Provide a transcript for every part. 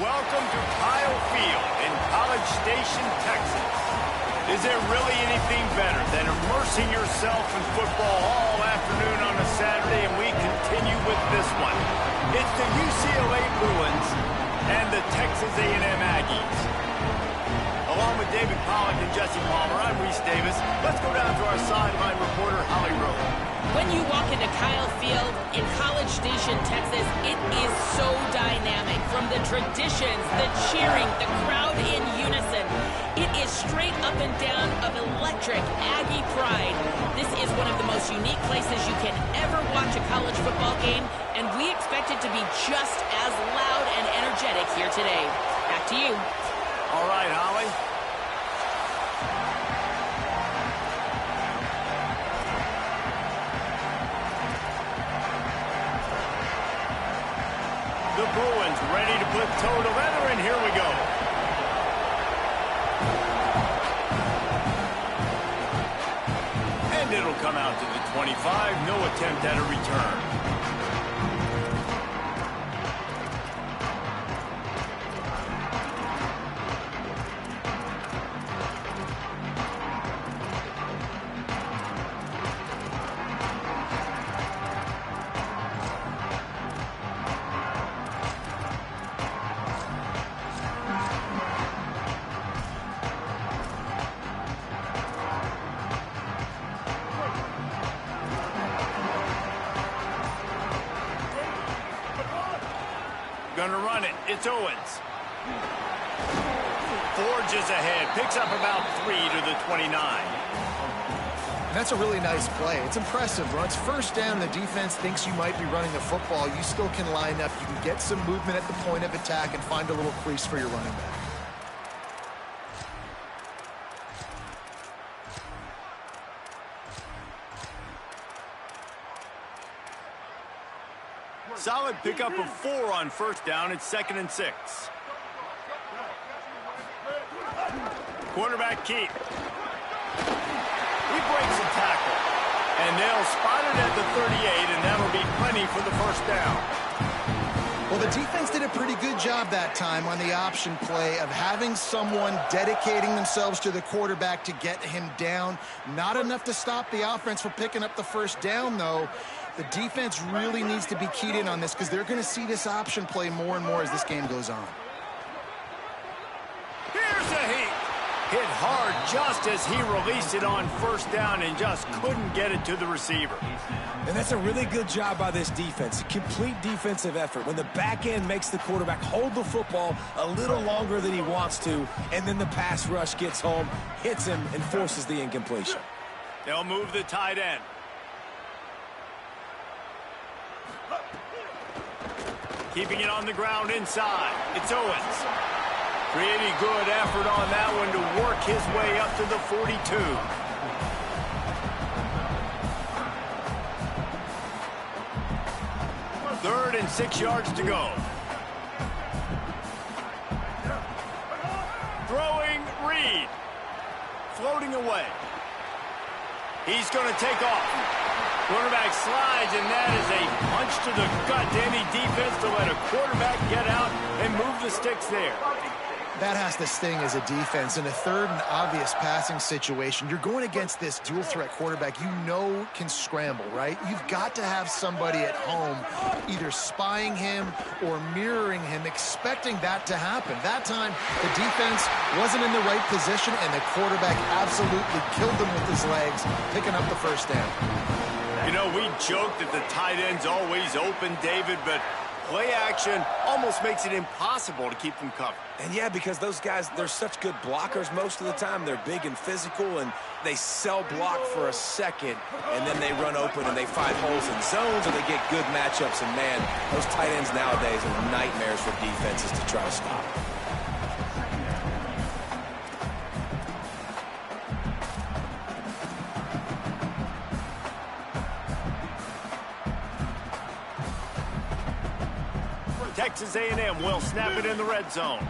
Welcome to Kyle Field in College Station, Texas. Is there really anything better than immersing yourself in football all afternoon on a Saturday? And we continue with this one. It's the UCLA Bruins and the Texas A&M Aggies. Along with David Pollack and Jesse Palmer, I'm Reese Davis. Let's go down to our sideline reporter, Holly Rowe. When you walk into Kyle Field in College Station, Texas, it is so dynamic. From the traditions, the cheering, the crowd in unison. It is straight up and down of electric Aggie pride. This is one of the most unique places you can ever watch a college football game, and we expect it to be just as loud and energetic here today. Back to you. All right, Holly. The Bruins ready to put toe to leather, and here we go. And it'll come out to the 25. No attempt at a return. Gonna run it. It's Owens. Forges ahead. Picks up about 3 to the 29. And that's a really nice play. It's impressive. Runs first down. The defense thinks you might be running the football. You still can line up. You can get some movement at the point of attack and find a little crease for your running back. Solid pickup of 4 on first down. It's 2nd and 6. Quarterback keep. He breaks a tackle. And they'll spot it at the 38, and that'll be plenty for the first down. Well, the defense did a pretty good job that time on the option play of having someone dedicating themselves to the quarterback to get him down. Not enough to stop the offense from picking up the first down, though. The defense really needs to be keyed in on this because they're going to see this option play more and more as this game goes on. Here's a hit. Hit hard just as he released it on first down and just couldn't get it to the receiver. And that's a really good job by this defense. A complete defensive effort. When the back end makes the quarterback hold the football a little longer than he wants to, and then the pass rush gets home, hits him, and forces the incompletion. They'll move the tight end. Keeping it on the ground inside. It's Owens. Pretty good effort on that one to work his way up to the 42. Third and 6 yards to go. Throwing Reed. Floating away. He's going to take off. Quarterback slides, and that is a punch to the gut to any defense to let a quarterback get out and move the sticks there. That has to sting as a defense. In a third and obvious passing situation, you're going against this dual-threat quarterback you know can scramble, right? You've got to have somebody at home either spying him or mirroring him, expecting that to happen. That time, the defense wasn't in the right position, and the quarterback absolutely killed them with his legs, picking up the first down. You know, we joke that the tight end's always open, David, but play action almost makes it impossible to keep them covered. And yeah, because those guys, they're such good blockers most of the time. They're big and physical, and they sell block for a second, and then they run open and they find holes in zones, or they get good matchups. And man, those tight ends nowadays are nightmares for defenses to try to stop. Texas A&M will snap it in the red zone.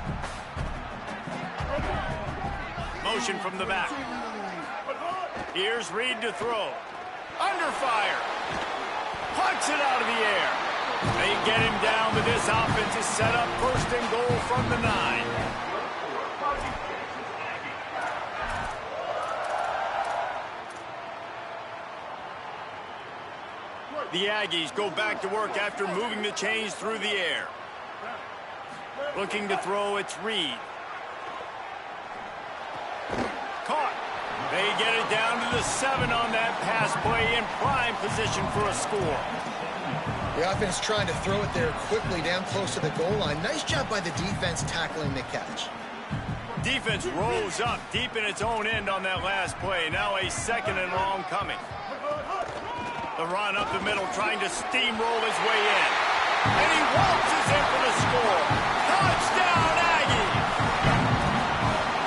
Motion from the back. Here's Reed to throw. Under fire. Punts it out of the air. They get him down, but this offense is set up first and goal from the 9. The Aggies go back to work after moving the chains through the air. Looking to throw, it's Reed. Caught. They get it down to the 7 on that pass play, in prime position for a score. The offense trying to throw it there quickly down close to the goal line. Nice job by the defense tackling the catch. Defense rose up deep in its own end on that last play. Now a 2nd and long coming. The run up the middle, trying to steamroll his way in. And he waltzes in for the score. Touchdown, Aggies!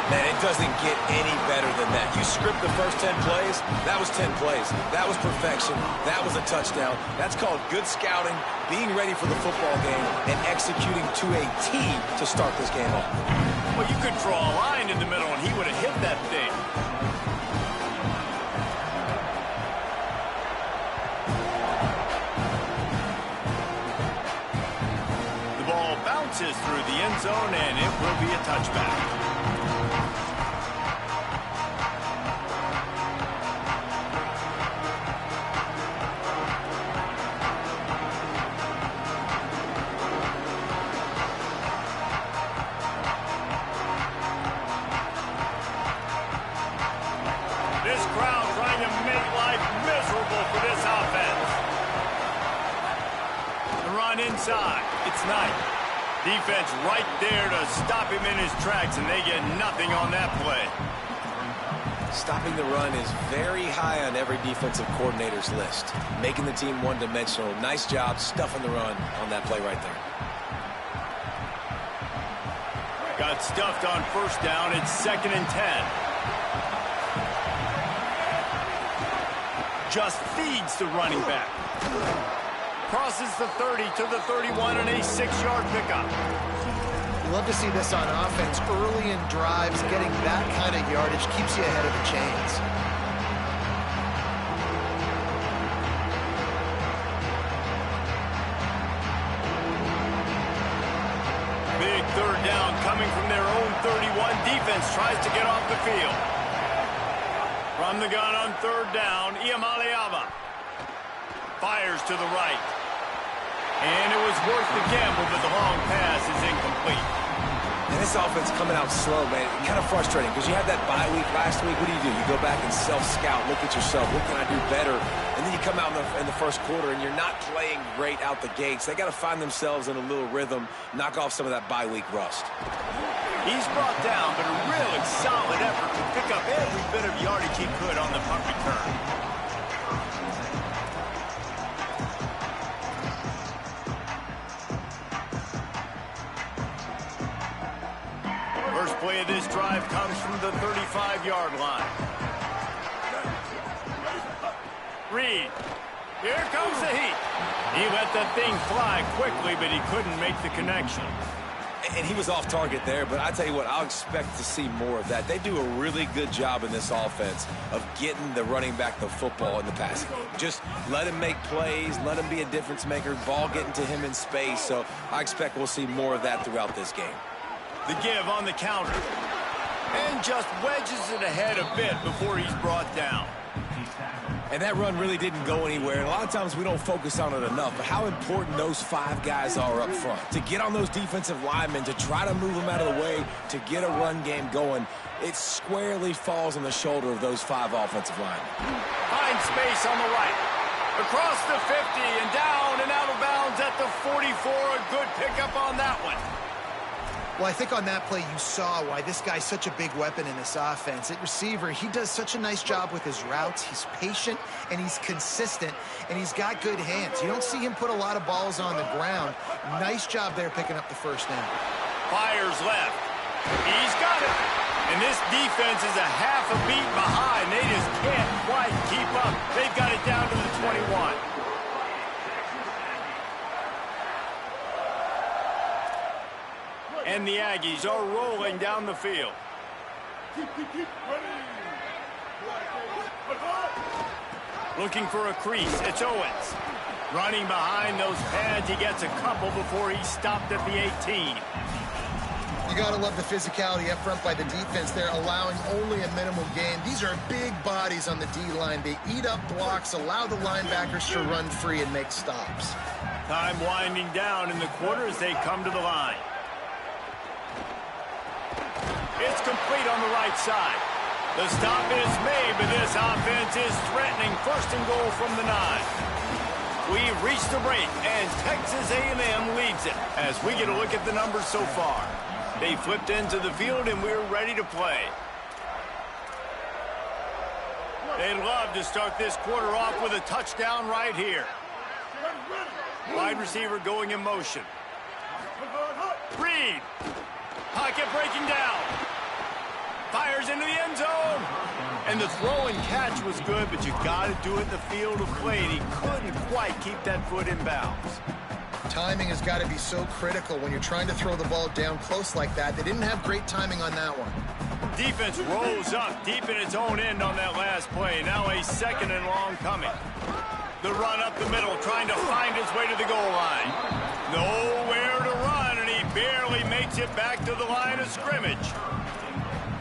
Man, it doesn't get any better than that. You script the first 10 plays, that was 10 plays. That was perfection. That was a touchdown. That's called good scouting, being ready for the football game, and executing to a T to start this game off. Well, you could draw a line in the middle, and he would have hit that thing. The ball bounces through the end zone, and it will be a touchback. This crowd trying to make life miserable for this offense. The run inside. It's Knight. Defense right there to stop him in his tracks, and they get nothing on that play. Stopping the run is very high on every defensive coordinator's list. Making the team one-dimensional. Nice job stuffing the run on that play right there. Got stuffed on first down. It's 2nd and 10. Just feeds the running back. Crosses the 30 to the 31 and a 6-yard pickup. You love to see this on offense. Early in drives, getting that kind of yardage keeps you ahead of the chains. Big 3rd down coming from their own 31. Defense tries to get off the field. From the gun on 3rd down, Iamaleava fires to the right. And it was worth the gamble, but the long pass is incomplete. And this offense coming out slow, man. Kind of frustrating because you had that bye week last week. What do? You go back and self-scout, look at yourself. What can I do better? And then you come out in the first quarter and you're not playing great out the gates. They got to find themselves in a little rhythm, knock off some of that bye week rust. He's brought down, but a really solid effort to pick up every bit of yardage he could on the punt return. First play of this drive comes from the 35-yard line. Reed. Here comes the heat. He let that thing fly quickly, but he couldn't make the connection. And he was off target there, but I tell you what, I'll expect to see more of that. They do a really good job in this offense of getting the running back the football in the passing game. Just let him make plays, let him be a difference maker, ball getting to him in space. So I expect we'll see more of that throughout this game. The give on the counter. And just wedges it ahead a bit before he's brought down. And that run really didn't go anywhere. And a lot of times we don't focus on it enough, but how important those 5 guys are up front. To get on those defensive linemen, to try to move them out of the way, to get a run game going, it squarely falls on the shoulder of those 5 offensive linemen. Finds space on the right. Across the 50 and down and out of bounds at the 44. A good pickup on that one. Well, I think on that play you saw why this guy's such a big weapon in this offense. At receiver, he does such a nice job with his routes. He's patient, and he's consistent, and he's got good hands. You don't see him put a lot of balls on the ground. Nice job there picking up the first down. Fires left. He's got it. And this defense is a half a beat behind. They just can't quite keep up. They've got it down to the 21. And the Aggies are rolling down the field. Looking for a crease. It's Owens. Running behind those pads, he gets a couple before he's stopped at the 18. You got to love the physicality up front by the defense there, allowing only a minimal gain. These are big bodies on the D-line. They eat up blocks, allow the linebackers to run free and make stops. Time winding down in the quarter as they come to the line. It's complete on the right side. The stop is made, but this offense is threatening. First and goal from the 9. We've reached the break, and Texas A&M leads it as we get a look at the numbers so far. They flipped into the field, and we're ready to play. They'd love to start this quarter off with a touchdown right here. Wide receiver going in motion. Reed. Pocket breaking down. Fires into the end zone. And the throw and catch was good, but you got to do it in the field of play, and he couldn't quite keep that foot in bounds. Timing has got to be so critical when you're trying to throw the ball down close like that. They didn't have great timing on that one. Defense rolls up deep in its own end on that last play. Now a second and long coming. The run up the middle, trying to find his way to the goal line. Nowhere to run, and he barely makes it back to the line of scrimmage.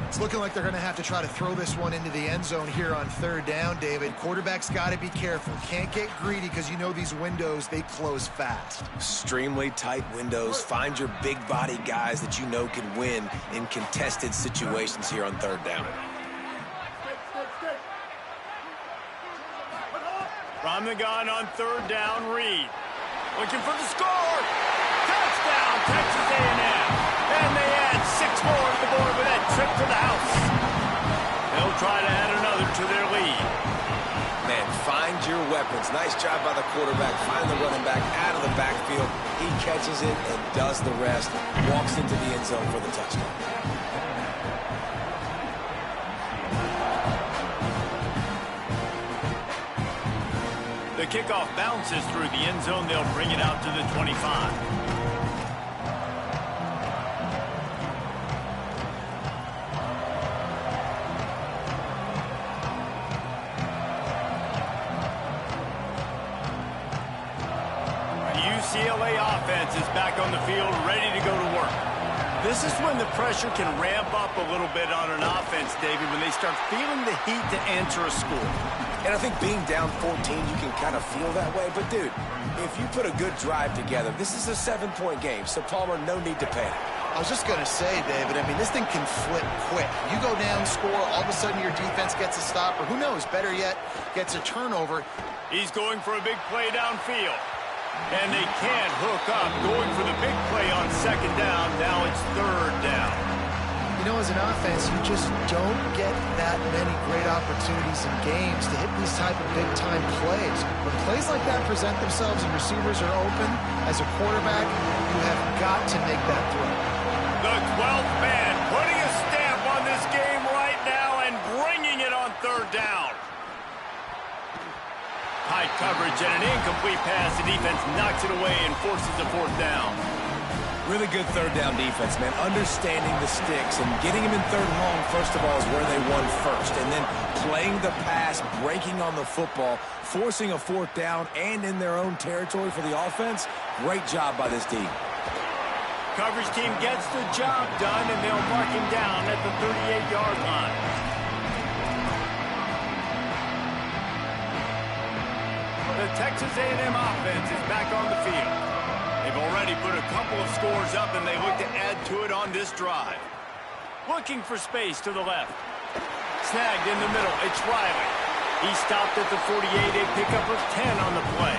It's looking like they're going to have to try to throw this one into the end zone here on third down, David. Quarterback's got to be careful. Can't get greedy because you know these windows, they close fast. Extremely tight windows. Find your big body guys that you know can win in contested situations here on third down. From the gun on third down, Reed. Looking for the score. Touchdown, Texas A&M. And they add 6 more to the board with that trip to the house. They'll try to add another to their lead. Man, find your weapons. Nice job by the quarterback. Find the running back out of the backfield. He catches it and does the rest. Walks into the end zone for the touchdown. The kickoff bounces through the end zone. They'll bring it out to the 25. UCLA offense is back on the field, ready to go to work. This is when the pressure can ramp up a little bit on an offense, David, when they start feeling the heat to answer a score. And I think being down 14, you can kind of feel that way. But, dude, if you put a good drive together, this is a 7-point game. So, Palmer, no need to panic. I was just going to say, David, I mean, this thing can flip quick. You go down, score, all of a sudden your defense gets a stop, or who knows, better yet, gets a turnover. He's going for a big play downfield. And they can't hook up, going for the big play on second down. Now it's third down. You know, as an offense, you just don't get that many great opportunities in games to hit these type of big-time plays. When plays like that present themselves and receivers are open, as a quarterback, you have got to make that throw. The 12th man putting a stamp on this game right now and bringing it on third down. High coverage and an incomplete pass. The defense knocks it away and forces a fourth down. Really good third down defense, man. Understanding the sticks and getting them in third and long, first of all, is where they won first. And then playing the pass, breaking on the football, forcing a fourth down, and in their own territory for the offense. Great job by this team. Coverage team gets the job done, and they'll mark him down at the 38-yard line. The Texas A&M offense is back on the field. They've already put a couple of scores up, and they look to add to it on this drive. Looking for space to the left. Snagged in the middle. It's Riley. He stopped at the 48, a pickup of 10 on the play.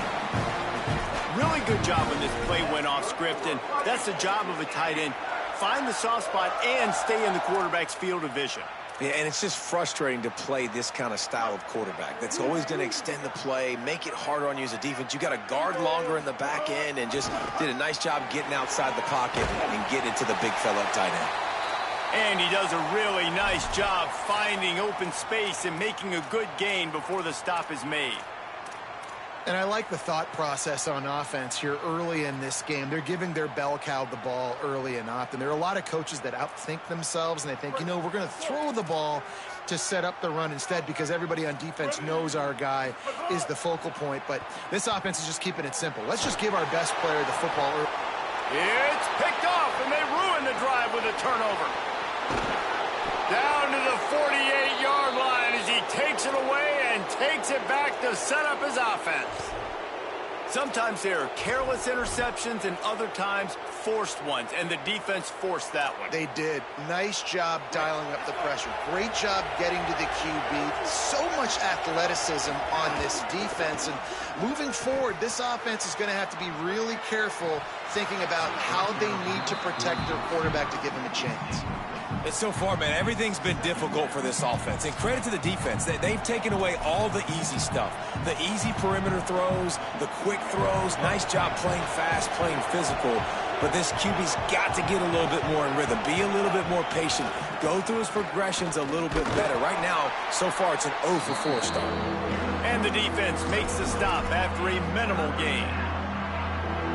Really good job when this play went off script, and that's the job of a tight end. Find the soft spot and stay in the quarterback's field of vision. Yeah, and it's just frustrating to play this kind of style of quarterback. That's always going to extend the play, make it harder on you as a defense. You got to guard longer in the back end, and just did a nice job getting outside the pocket and getting it to the big fella at tight end. And he does a really nice job finding open space and making a good gain before the stop is made. And I like the thought process on offense here early in this game. They're giving their bell cow the ball early and often. There are a lot of coaches that outthink themselves, and they think, you know, we're going to throw the ball to set up the run instead because everybody on defense knows our guy is the focal point. But this offense is just keeping it simple. Let's just give our best player the football early. It's picked off, and they ruin the drive with a turnover. Down to the 48-yard line as he takes it away and takes it back to set up his offense. Sometimes there are careless interceptions and other times forced ones, and the defense forced that one. They did. Nice job dialing up the pressure. Great job getting to the QB. So much athleticism on this defense. And moving forward, this offense is going to have to be really careful thinking about how they need to protect their quarterback to give him a chance. And so far, man, everything's been difficult for this offense. And credit to the defense. They've taken away all the easy stuff. The easy perimeter throws, the quick throws. Nice job playing fast, playing physical. But this QB's got to get a little bit more in rhythm. Be a little bit more patient. Go through his progressions a little bit better. Right now, so far, it's an 0 for 4 start. And the defense makes the stop after a minimal gain.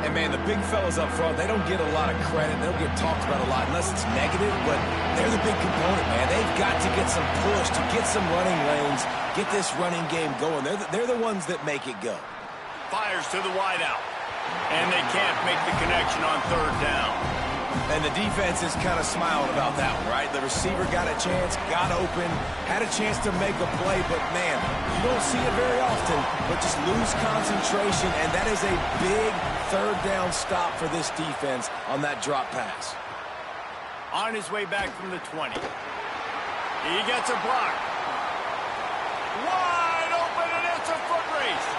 And, man, the big fellas up front, they don't get a lot of credit. They don't get talked about a lot unless it's negative, but they're the big component, man. They've got to get some push, to get some running lanes, get this running game going. They're the ones that make it go. Fires to the wideout. And they can't make the connection on third down. And the defense is kind of smiling about that one, right? The receiver got a chance, got open, had a chance to make a play, but, man, you don't see it very often, but just lose concentration, and that is a big third down stop for this defense on that drop pass. On his way back from the 20. He gets a block. Wide open, and it's a foot race.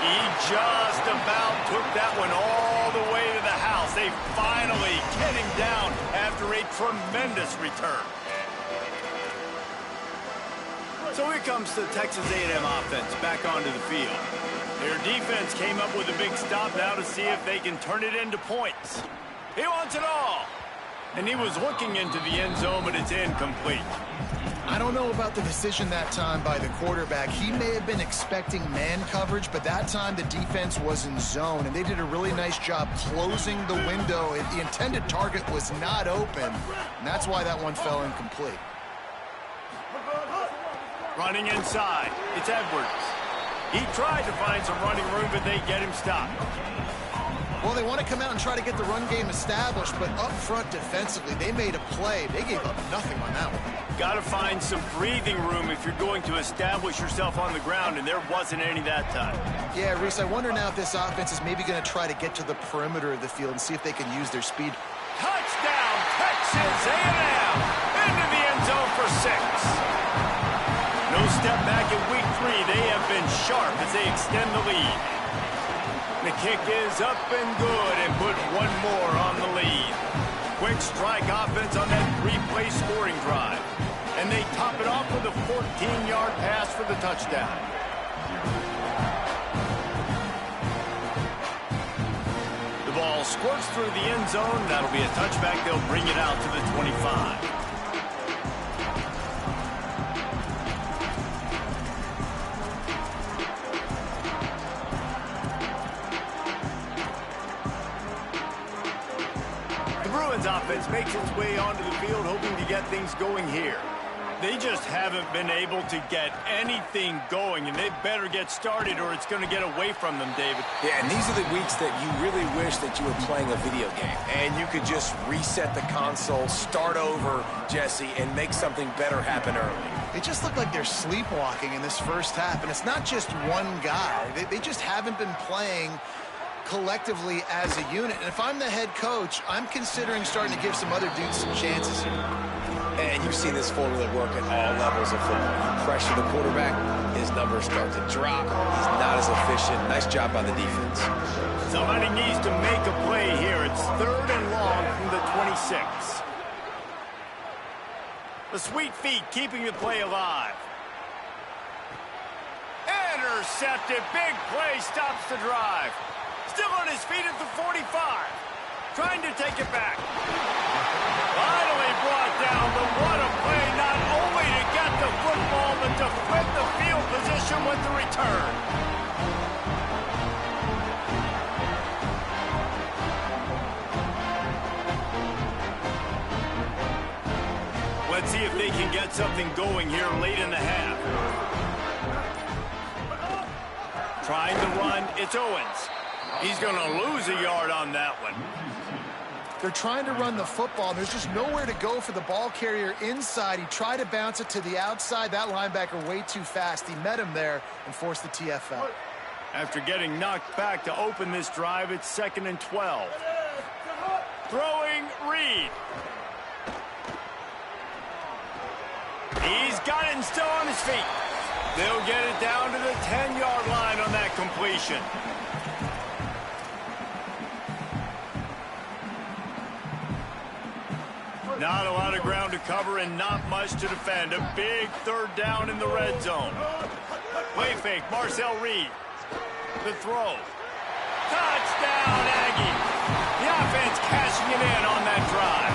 He just about took that one all the way to the house. They finally get him down after a tremendous return. So here comes the Texas A&M offense back onto the field. Their defense came up with a big stop now to see if they can turn it into points. He wants it all. And he was looking into the end zone, but it's incomplete. I don't know about the decision that time by the quarterback. He may have been expecting man coverage, but that time the defense was in zone, and they did a really nice job closing the window. The intended target was not open, and that's why that one fell incomplete. Running inside, it's Edwards. He tried to find some running room, but they get him stopped. Well, they want to come out and try to get the run game established, but up front defensively, they made a play. They gave up nothing on that one. Got to find some breathing room if you're going to establish yourself on the ground, and there wasn't any that time. Yeah, Reese, I wonder now if this offense is maybe going to try to get to the perimeter of the field and see if they can use their speed. Touchdown, Texas A&M! Into the end zone for 6. No step back in week 3. They have been sharp as they extend the lead. The kick is up and good and put one more on the lead. Quick strike offense on that 3-play scoring drive. And they top it off with a 14-yard pass for the touchdown. The ball squirts through the end zone. That'll be a touchback. They'll bring it out to the 25. Offense makes its way onto the field, hoping to get things going here. They just haven't been able to get anything going, and they better get started or it's going to get away from them, David. Yeah, and these are the weeks that you really wish that you were playing a video game, and you could just reset the console, start over, Jesse, and make something better happen early. They just look like they're sleepwalking in this first half, and it's not just one guy. They just haven't been playing collectively as a unit. And if I'm the head coach, I'm considering starting to give some other dudes some chances here. And you've seen this formula work at all levels of football. You pressure the quarterback, his numbers start to drop. He's not as efficient. Nice job by the defense. Somebody needs to make a play here. It's 3rd and long from the 26. The sweet feet keeping the play alive. Intercepted. Big play stops the drive. Still on his feet at the 45. Trying to take it back. Finally brought down, but what a play, not only to get the football, but to flip the field position with the return. see if they can get something going here late in the half. Trying to run, it's Owens. He's going to lose a yard on that one. They're trying to run the football, and there's just nowhere to go for the ball carrier inside. He tried to bounce it to the outside. That linebacker way too fast. He met him there and forced the TFL. After getting knocked back to open this drive, it's 2nd and 12. Throwing Reed. He's got it and still on his feet. They'll get it down to the 10-yard line on that completion. Not a lot of ground to cover and not much to defend. A big 3rd down in the red zone. Play fake, Marcel Reed. The throw. Touchdown, Aggie. The offense cashing it in on that drive.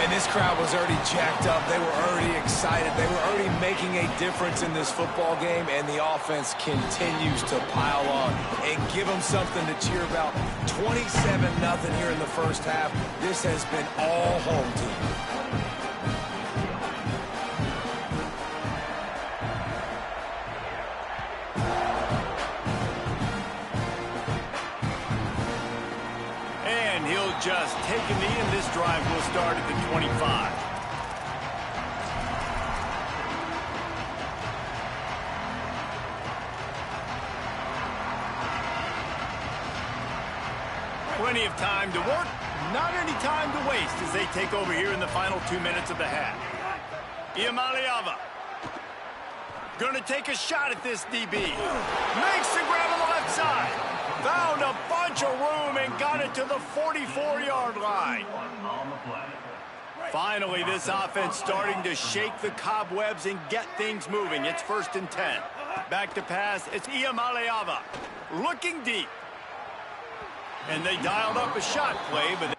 And this crowd was already jacked up. They were already excited. They were already making a difference in this football game, and the offense continues to pile on and give them something to cheer about. 27-0 here in the first half. This has been all home team. Just take a knee, and this drive will start at the 25. Plenty of time to work, not any time to waste as they take over here in the final 2 minutes of the half. Iamaleava gonna take a shot at this DB. Makes the grab on the left side. Found a bunch of room and got it to the 44-yard line. Finally, this offense starting to shake the cobwebs and get things moving. It's 1st and 10. Back to pass. It's Iamaleava looking deep. And they dialed up a shot play, but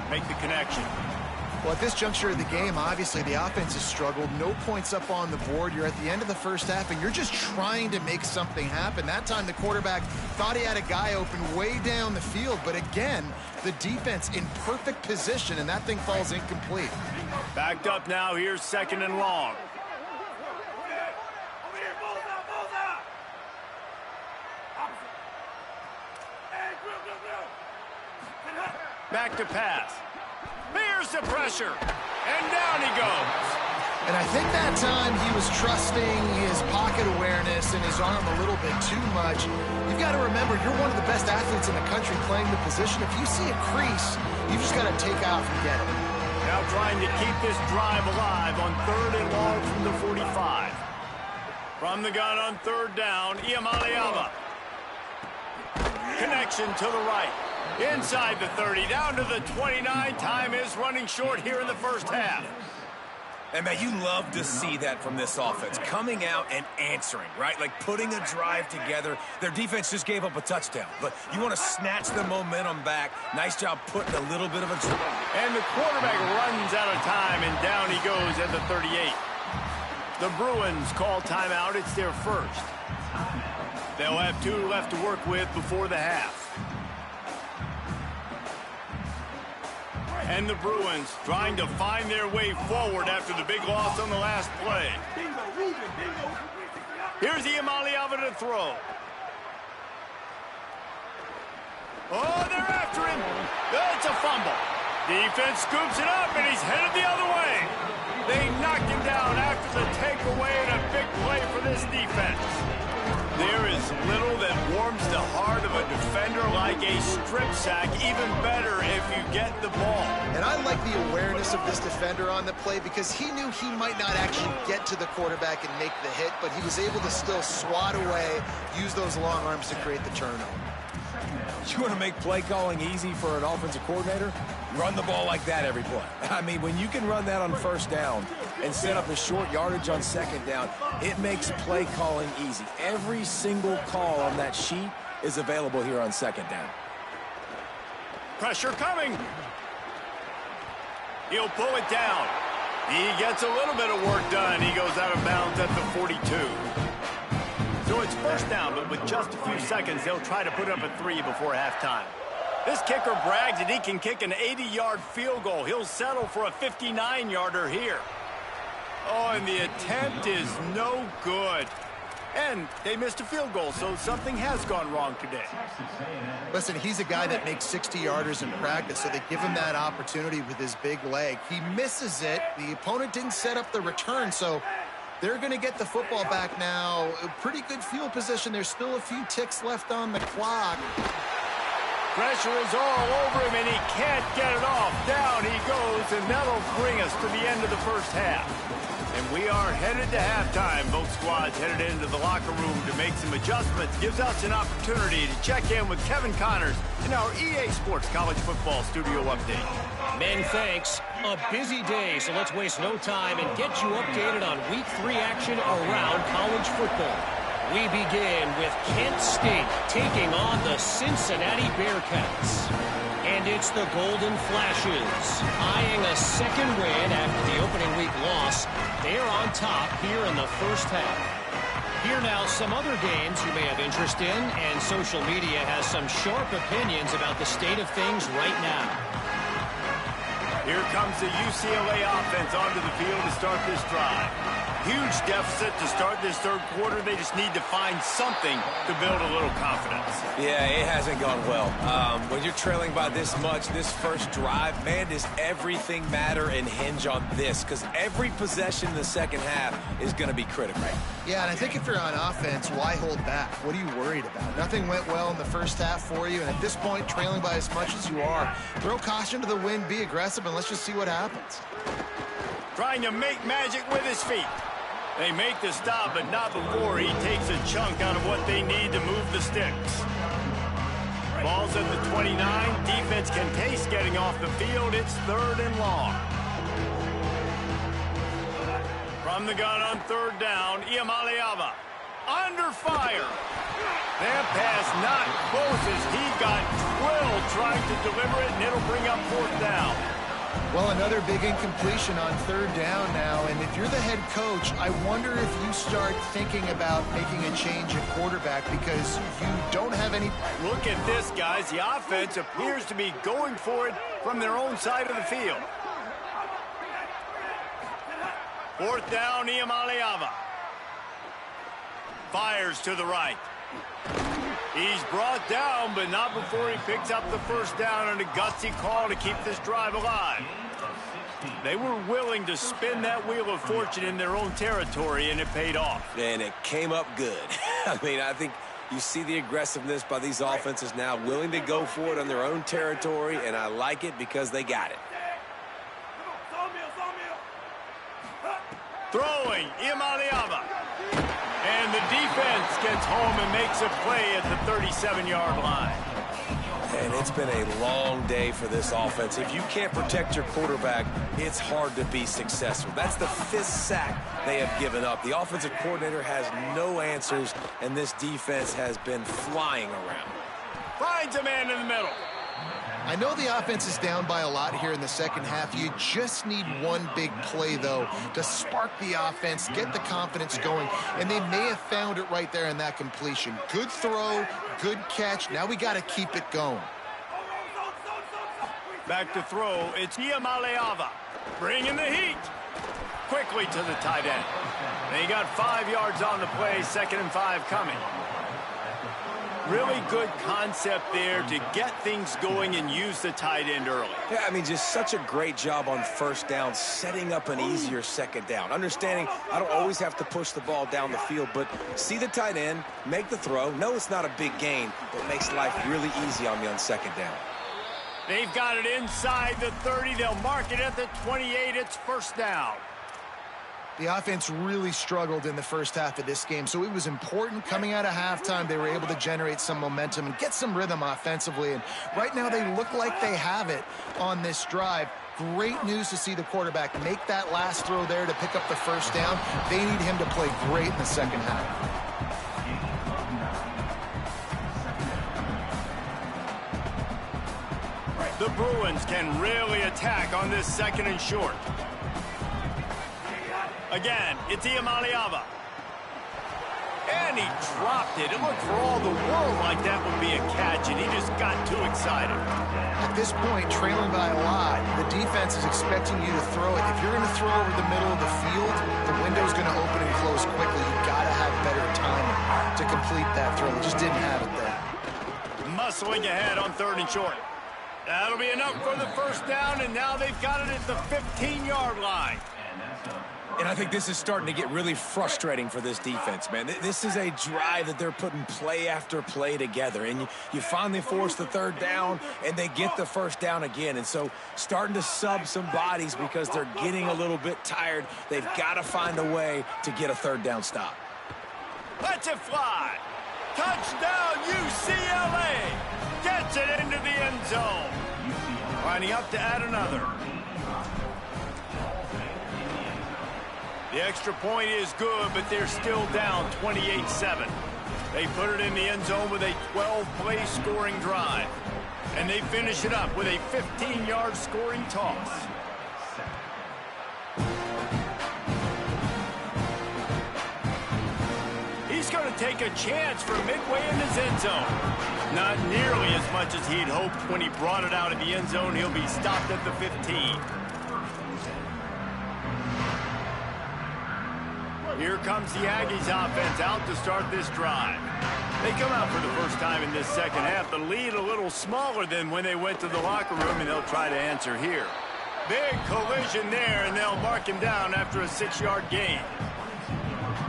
make the connection. Well, at this juncture of the game, obviously the offense has struggled. No points up on the board. You're at the end of the first half, and you're just trying to make something happen. That time the quarterback thought he had a guy open way down the field, but again, the defense in perfect position, and that thing falls incomplete. Backed up now. Here's 2nd and long. Back to pass. Here's the pressure. And down he goes. And I think that time he was trusting his pocket awareness and his arm a little bit too much. You've got to remember, you're one of the best athletes in the country playing the position. If you see a crease, you've just got to take off and get it. Now trying to keep this drive alive on 3rd and long from the 45. From the gun on 3rd down, Iamaleava. Connection to the right. Inside the 30, down to the 29. Time is running short here in the first half. And, man, you love to see that from this offense. Coming out and answering, right? Like putting a drive together. Their defense just gave up a touchdown. But you want to snatch the momentum back. Nice job putting a little bit of a drive. And the quarterback runs out of time, and down he goes at the 38. The Bruins call timeout. It's their first. They'll have 2 left to work with before the half. And the Bruins trying to find their way forward after the big loss on the last play. Here's Iamaleava to throw. Oh, they're after him. That's a fumble. Defense scoops it up, and he's headed the other way. They knocked him down after the takeaway, and a big play for this defense. There is little that warms the heart of a defender like a strip sack. Even better if you get the ball. And I like the awareness of this defender on the play because he knew he might not actually get to the quarterback and make the hit, but he was able to still swat away, use those long arms to create the turnover. You want to make play calling easy for an offensive coordinator? Run the ball like that every play. I mean, when you can run that on 1st down and set up a short yardage on 2nd down, it makes play calling easy. Every single call on that sheet is available here on 2nd down. Pressure coming. He'll pull it down. He gets a little bit of work done. He goes out of bounds at the 42. So it's first down, but with just a few seconds, they'll try to put up a 3 before halftime. This kicker brags that he can kick an 80-yard field goal. He'll settle for a 59-yarder here. Oh, and the attempt is no good. And they missed a field goal, so something has gone wrong today. Listen, he's a guy that makes 60-yarders in practice, so they give him that opportunity with his big leg. He misses it. The opponent didn't set up the return, so they're going to get the football back now. A pretty good field position. There's still a few ticks left on the clock. Pressure is all over him, and he can't get it off. Down he goes, and that'll bring us to the end of the first half. And we are headed to halftime. Both squads headed into the locker room to make some adjustments. Gives us an opportunity to check in with Kevin Connors in our EA Sports College Football Studio Update. Men, thanks. A busy day, so let's waste no time and get you updated on Week 3 action around college football. We begin with Kent State taking on the Cincinnati Bearcats. And it's the Golden Flashes, eyeing a second win after the opening week loss. They are on top here in the first half. Here now some other games you may have interest in, and social media has some sharp opinions about the state of things right now. Here comes the UCLA offense onto the field to start this drive. Huge deficit to start this third quarter. They just need to find something to build a little confidence. Yeah, it hasn't gone well. When you're trailing by this much, this first drive, man, does everything matter and hinge on this? Because every possession in the second half is going to be critical. Yeah, and I think if you're on offense, why hold back? What are you worried about? Nothing went well in the first half for you, and at this point, trailing by as much as you are, throw caution to the wind, be aggressive, and let's just see what happens. Trying to make magic with his feet. They make the stop, but not before he takes a chunk out of what they need to move the sticks. Ball's at the 29. Defense can taste getting off the field. It's 3rd and long. From the gun on 3rd down, Iamaleava under fire. That pass not close as he got drilled trying to deliver it, and it'll bring up 4th down. Well, another big incompletion on 3rd down now, and if you're the head coach, I wonder if you start thinking about making a change at quarterback because you don't have any... Look at this, guys. The offense appears to be going for it from their own side of the field. 4th down, Iamaleava. Fires to the right. He's brought down, but not before he picks up the 1st down on a gutsy call to keep this drive alive. They were willing to spin that wheel of fortune in their own territory, and it paid off. And it came up good. I mean, I think you see the aggressiveness by these offenses now, willing to go for it on their own territory, and I like it because they got it. Throwing, Iamaleava. And the defense gets home and makes a play at the 37-yard line. And it's been a long day for this offense. If you can't protect your quarterback, it's hard to be successful. That's the 5th sack they have given up. The offensive coordinator has no answers, and this defense has been flying around. Finds a man in the middle. I know the offense is down by a lot here in the second half. You just need one big play, though, to spark the offense, get the confidence going, and they may have found it right there in that completion. Good throw, good catch. Now we got to keep it going. Back to throw. It's Iamaleava. Bringing the heat. Quickly to the tight end. They got 5 yards on the play, 2nd and 5 coming. Really good concept there to get things going and use the tight end early. Yeah, I mean, just such a great job on 1st down, setting up an easier 2nd down. Understanding I don't always have to push the ball down the field, but see the tight end, make the throw. No, it's not a big gain, but it makes life really easy on me on 2nd down. They've got it inside the 30. They'll mark it at the 28. It's 1st down. The offense really struggled in the first half of this game, so it was important coming out of halftime. They were able to generate some momentum and get some rhythm offensively, and right now they look like they have it on this drive. Great news to see the quarterback make that last throw there to pick up the 1st down. They need him to play great in the second half. The Bruins can really attack on this 2nd and short. Again, it's Iamaleava. And and he dropped it. It looked for all the world like that would be a catch, and he just got too excited. At this point, trailing by a lot, the defense is expecting you to throw it. If you're going to throw over the middle of the field, the window's going to open and close quickly. You've got to have better timing to complete that throw. They just didn't have it there. Muscling ahead on 3rd and short. That'll be enough for the first down, and now they've got it at the 15-yard line. And I think this is starting to get really frustrating for this defense, man. This is a drive that they're putting play after play together. And you finally force the 3rd down, and they get the 1st down again. And so starting to sub some bodies because they're getting a little bit tired. They've got to find a way to get a 3rd down stop. Let's it fly. Touchdown, UCLA. Gets it into the end zone. Lining up to add another. The extra point is good, but they're still down 28-7. They put it in the end zone with a 12-play scoring drive. And they finish it up with a 15-yard scoring toss. He's going to take a chance from midway in his end zone. Not nearly as much as he'd hoped when he brought it out of the end zone. He'll be stopped at the 15. Here comes the Aggies offense out to start this drive. They come out for the first time in this second half. The lead a little smaller than when they went to the locker room, and they'll try to answer here. Big collision there, and they'll mark him down after a 6-yard gain.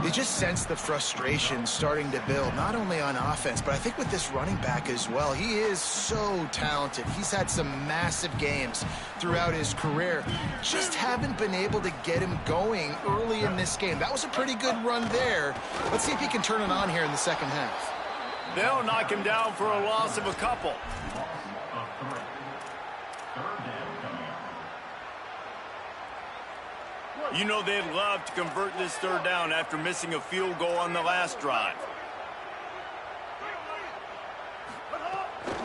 You just sense the frustration starting to build, not only on offense, but I think with this running back as well. He is so talented. He's had some massive games throughout his career. Just haven't been able to get him going early in this game. That was a pretty good run there. Let's see if he can turn it on here in the second half. They'll knock him down for a loss of a couple. You know they'd love to convert this 3rd down after missing a field goal on the last drive.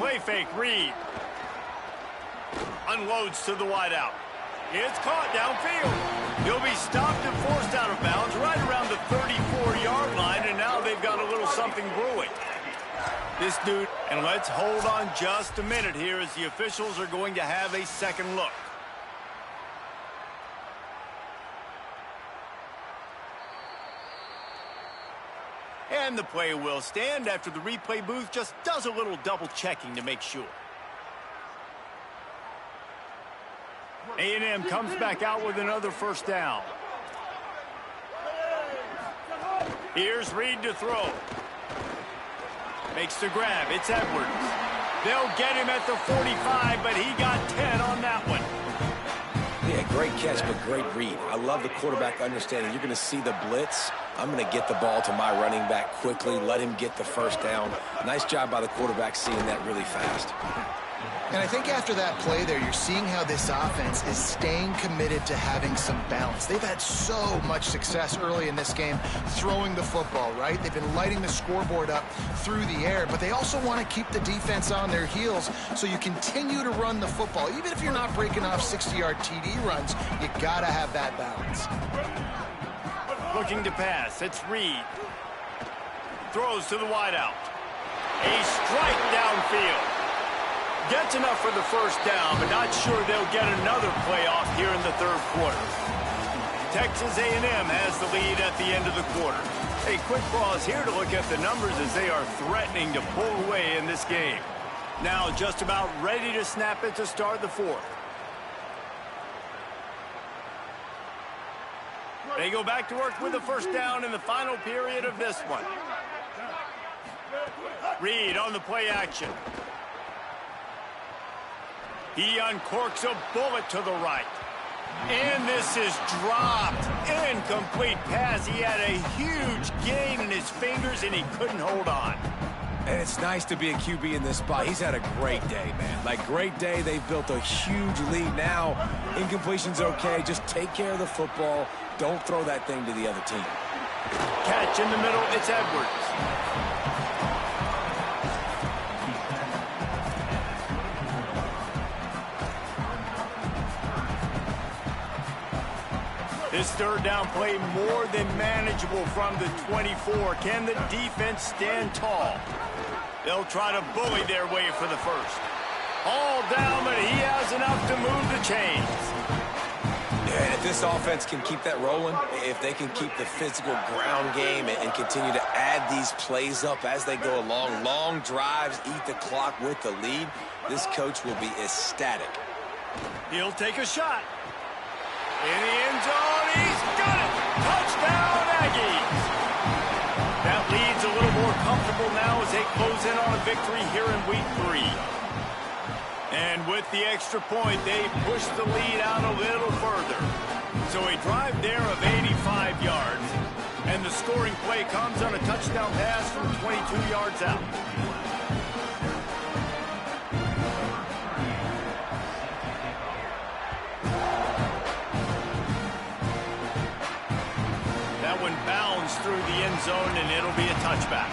Play fake, Reed. Unloads to the wideout. It's caught downfield. He'll be stopped and forced out of bounds right around the 34-yard line, and now they've got a little something brewing. This dude, and let's hold on just a minute here as the officials are going to have a second look. And the play will stand after the replay booth just does a little double-checking to make sure. A&M comes back out with another 1st down. Here's Reed to throw. Makes the grab. It's Edwards. They'll get him at the 45, but he got 10 on that one. Yeah, great catch, but great read. I love the quarterback understanding. You're going to see the blitz. I'm going to get the ball to my running back quickly, let him get the 1st down. Nice job by the quarterback seeing that really fast. And I think after that play there, you're seeing how this offense is staying committed to having some balance. They've had so much success early in this game throwing the football, right? They've been lighting the scoreboard up through the air, but they also want to keep the defense on their heels, so you continue to run the football. Even if you're not breaking off 60-yard TD runs, you got to have that balance. Looking to pass. It's Reed. Throws to the wideout. A strike downfield. Gets enough for the 1st down, but not sure they'll get another play off here in the 3rd quarter. Texas A&M has the lead at the end of the quarter. A quick pause here to look at the numbers as they are threatening to pull away in this game. Now just about ready to snap it to start the 4th. They go back to work with the 1st down in the final period of this one. Reed on the play action. He uncorks a bullet to the right. And this is dropped. Incomplete pass. He had a huge gain in his fingers, and he couldn't hold on. And it's nice to be a QB in this spot. He's had a great day, man. Like, great day. They've built a huge lead now. Incompletion's okay. Just take care of the football. Don't throw that thing to the other team. Catch in the middle. It's Edwards. This third down play more than manageable from the 24. Can the defense stand tall? They'll try to bully their way for the first. All down, but he has enough to move the chains. Yeah, and if this offense can keep that rolling, if they can keep the physical ground game and continue to add these plays up as they go along, long drives, eat the clock with the lead, this coach will be ecstatic. He'll take a shot. In the end zone, he's got it! Touchdown, Aggies! That lead's a little more comfortable now as they close in on a victory here in week 3. And with the extra point, they push the lead out a little further. So a drive there of 85 yards. And the scoring play comes on a touchdown pass from 22 yards out. That one bounds through the end zone, and it'll be a touchback.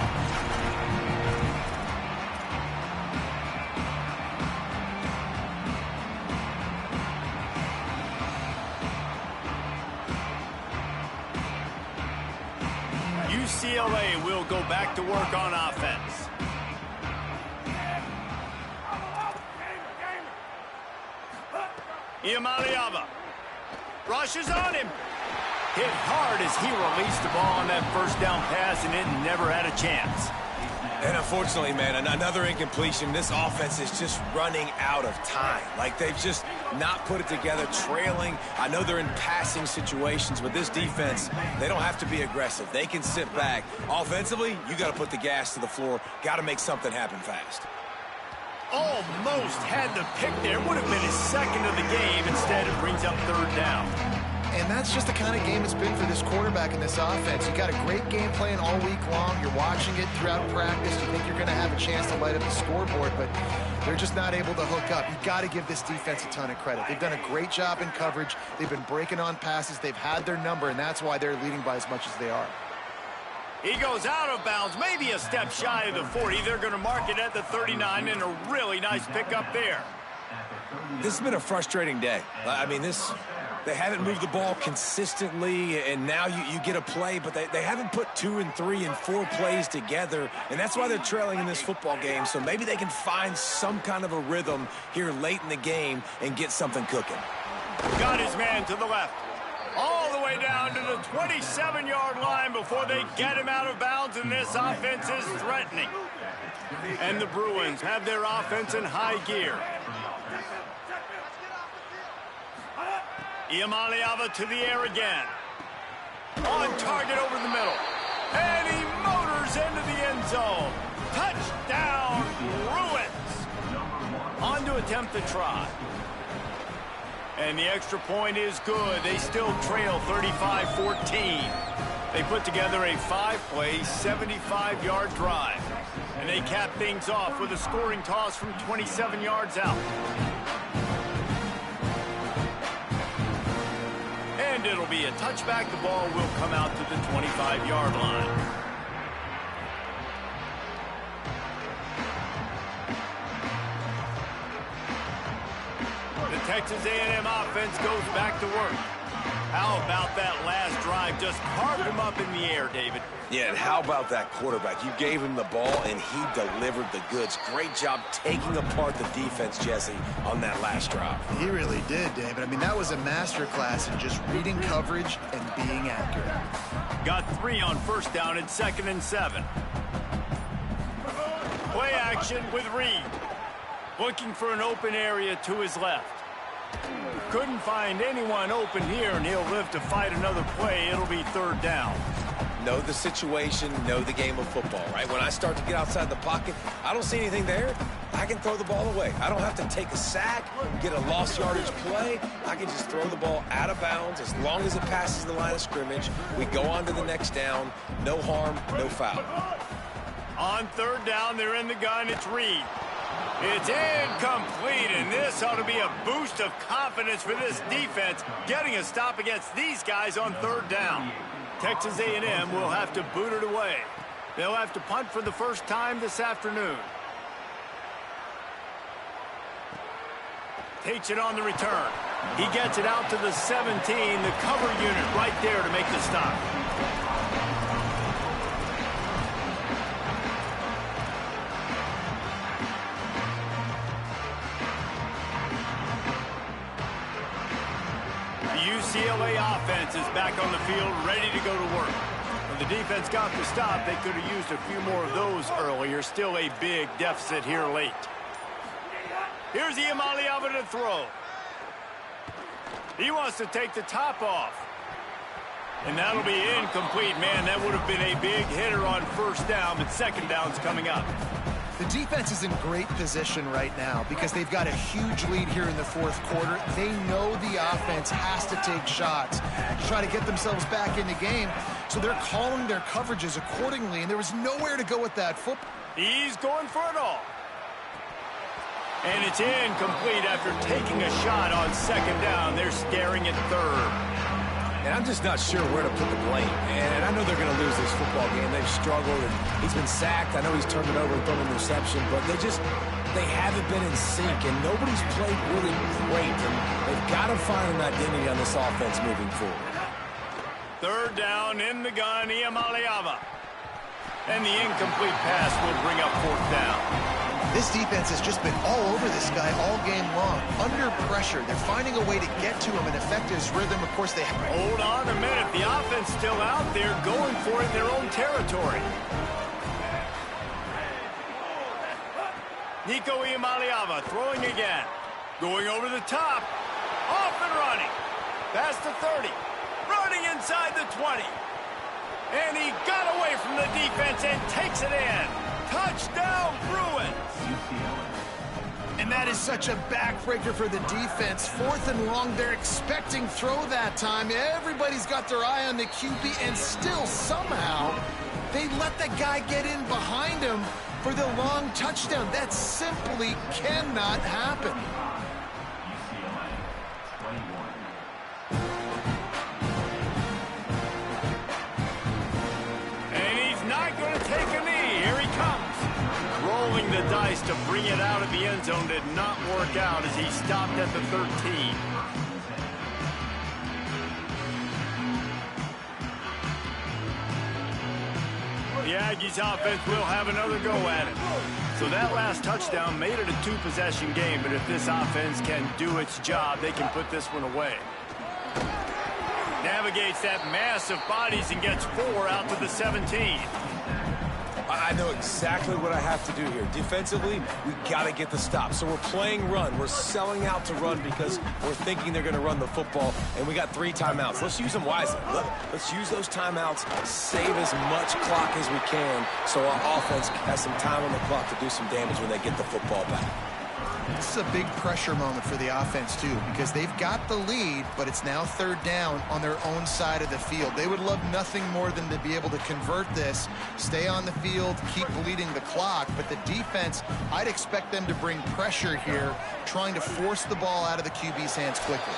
UCLA will go back to work on offense. Iamaleava rushes on him. Hit hard as he released the ball on that first down pass, and it never had a chance. And unfortunately, man, another incompletion. This offense is just running out of time. Like, they've just not put it together, trailing. I know they're in passing situations, but this defense, they don't have to be aggressive. They can sit back. Offensively, you got to put the gas to the floor. Got to make something happen fast. Almost had the pick there. Would have been his second of the game. Instead, it brings up third down. And that's just the kind of game it's been for this quarterback in this offense. You got a great game plan all week long. You're watching it throughout practice. You think you're going to have a chance to light up the scoreboard, but they're just not able to hook up. You got to give this defense a ton of credit. They've done a great job in coverage. They've been breaking on passes. They've had their number, and that's why they're leading by as much as they are. He goes out of bounds, maybe a step shy of the 40. They're going to mark it at the 39, and a really nice pickup there. This has been a frustrating day. I mean, they haven't moved the ball consistently, and now you get a play, but they haven't put 2 and 3 and 4 plays together, and that's why they're trailing in this football game. So maybe they can find some kind of a rhythm here late in the game and get something cooking. Got his man to the left. All the way down to the 27-yard line before they get him out of bounds, and this offense is threatening. And the Bruins have their offense in high gear. Iamaleava to the air again. On target over the middle. And he motors into the end zone. Touchdown, Bruins. On to attempt the try. And the extra point is good. They still trail 35-14. They put together a 5-play, 75-yard drive. And they cap things off with a scoring toss from 27 yards out. And it'll be a touchback. The ball will come out to the 25-yard line. The Texas A&M offense goes back to work. How about that last drive? Just carved him up in the air, David. Yeah, and how about that quarterback? You gave him the ball, and he delivered the goods. Great job taking apart the defense, Jesse, on that last drive. He really did, David. I mean, that was a masterclass in just reading coverage and being accurate. Got 3 on first down and 2nd and 7. Play action with Reed. Looking for an open area to his left. Couldn't find anyone open here, and he'll live to fight another play. It'll be third down. Know the situation, know the game of football, right? When I start to get outside the pocket, I don't see anything there. I can throw the ball away. I don't have to take a sack, get a lost yardage play. I can just throw the ball out of bounds as long as it passes the line of scrimmage. We go on to the next down. No harm, no foul. On third down, they're in the gun. It's Reed. It's incomplete, and this ought to be a boost of confidence for this defense, getting a stop against these guys on third down. Texas A&M will have to boot it away. They'll have to punt for the first time this afternoon. Takes it on the return. He gets it out to the 17, the cover unit right there to make the stop. The UCLA offense is back on the field, ready to go to work. When the defense got the stop, they could have used a few more of those earlier. Still a big deficit here late. Here's Iamaleava to throw. He wants to take the top off. And that'll be incomplete. Man, that would have been a big hitter on first down, but second down's coming up. The defense is in great position right now because they've got a huge lead here in the fourth quarter. They know the offense has to take shots to try to get themselves back in the game, so they're calling their coverages accordingly, and there was nowhere to go with that football. He's going for it all. And it's incomplete after taking a shot on second down. They're staring at third. And I'm just not sure where to put the blame. And I know they're going to lose this football game. They've struggled, and he's been sacked. I know he's turned it over and thrown an interception, but they haven't been in sync, and nobody's played really great. And they've got to find an identity on this offense moving forward. Third down in the gun, Iamaleava. And the incomplete pass will bring up fourth down. This defense has just been all over this guy all game long. Under pressure, they're finding a way to get to him and affect his rhythm. Of course, they have... Hold on a minute. The offense still out there going for it in their own territory. Nico Iamaleava throwing again. Going over the top. Off and running. Past the 30. Running inside the 20. And he got away from the defense and takes it in. Touchdown, Bruins! And that is such a backbreaker for the defense. Fourth and long, they're expecting throw that time. Everybody's got their eye on the QB, and still somehow they let the guy get in behind him for the long touchdown. That simply cannot happen. And he's not going to take a knee. Here he comes. Rolling the dice to bring it out of the end zone did not work out as he stopped at the 13. The Aggies offense will have another go at it. So that last touchdown made it a two-possession game, but if this offense can do its job, they can put this one away. Navigates that mass of bodies and gets 4 out to the 17. I know exactly what I have to do here. Defensively, we got to get the stop. So we're playing run. We're selling out to run because we're thinking they're going to run the football, and we got 3 timeouts. Let's use them wisely. Let's use those timeouts, save as much clock as we can so our offense has some time on the clock to do some damage when they get the football back. This is a big pressure moment for the offense, too, because they've got the lead, but it's now third down on their own side of the field. They would love nothing more than to be able to convert this, stay on the field, keep bleeding the clock. But the defense, I'd expect them to bring pressure here, trying to force the ball out of the QB's hands quickly.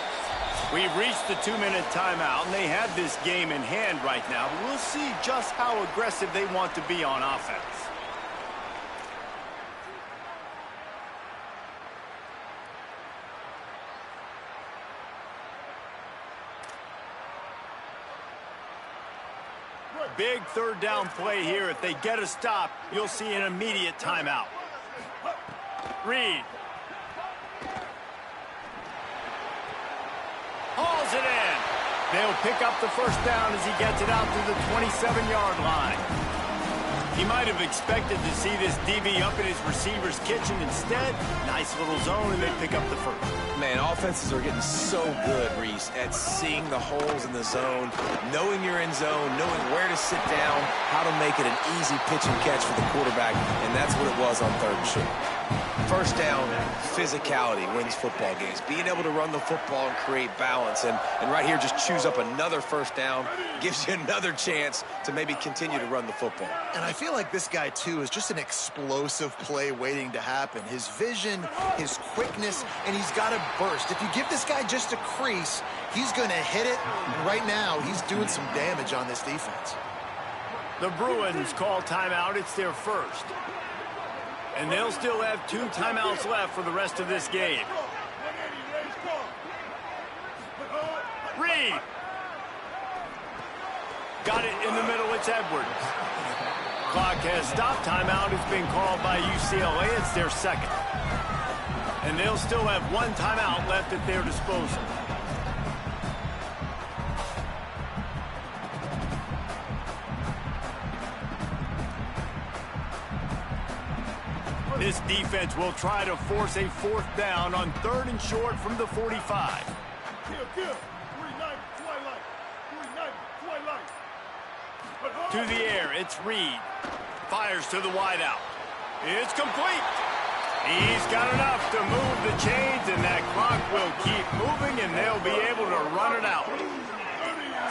We've reached the 2-minute timeout, and they have this game in hand right now. We'll see just how aggressive they want to be on offense. Big third down play here. If they get a stop, you'll see an immediate timeout. Reed. Hauls it in. They'll pick up the first down as he gets it out to the 27-yard line. He might have expected to see this DB up in his receiver's kitchen. Instead, nice little zone, and they pick up the first. Man, offenses are getting so good, Reese, at seeing the holes in the zone, knowing you're in zone, knowing where to sit down, how to make it an easy pitch and catch for the quarterback, and that's what it was on third and short. First down, physicality wins football games. Being able to run the football and create balance, and right here just choose up another first down, gives you another chance to maybe continue to run the football. And I feel like this guy, too, is just an explosive play waiting to happen. His vision, his quickness, and he's got a burst. If you give this guy just a crease, he's going to hit it. And right now, he's doing some damage on this defense. The Bruins call timeout. It's their first. And they'll still have 2 timeouts left for the rest of this game. Reed. Got it in the middle. It's Edwards. Clock has stopped. Timeout has been called by UCLA. It's their second. And they'll still have one timeout left at their disposal. This defense will try to force a fourth down on 3rd and short from the 45. To the air, it's Reed. Fires to the wideout. It's complete. He's got enough to move the chains, and that clock will keep moving, and they'll be able to run it out.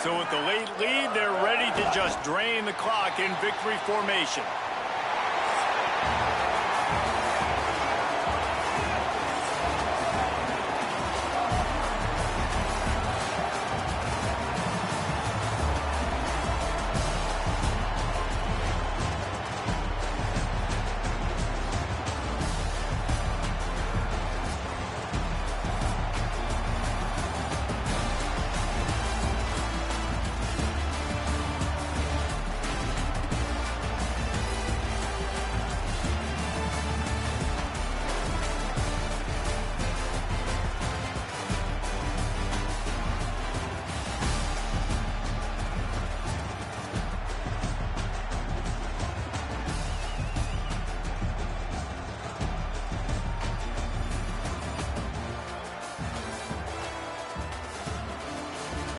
So with the late lead, they're ready to just drain the clock in victory formation.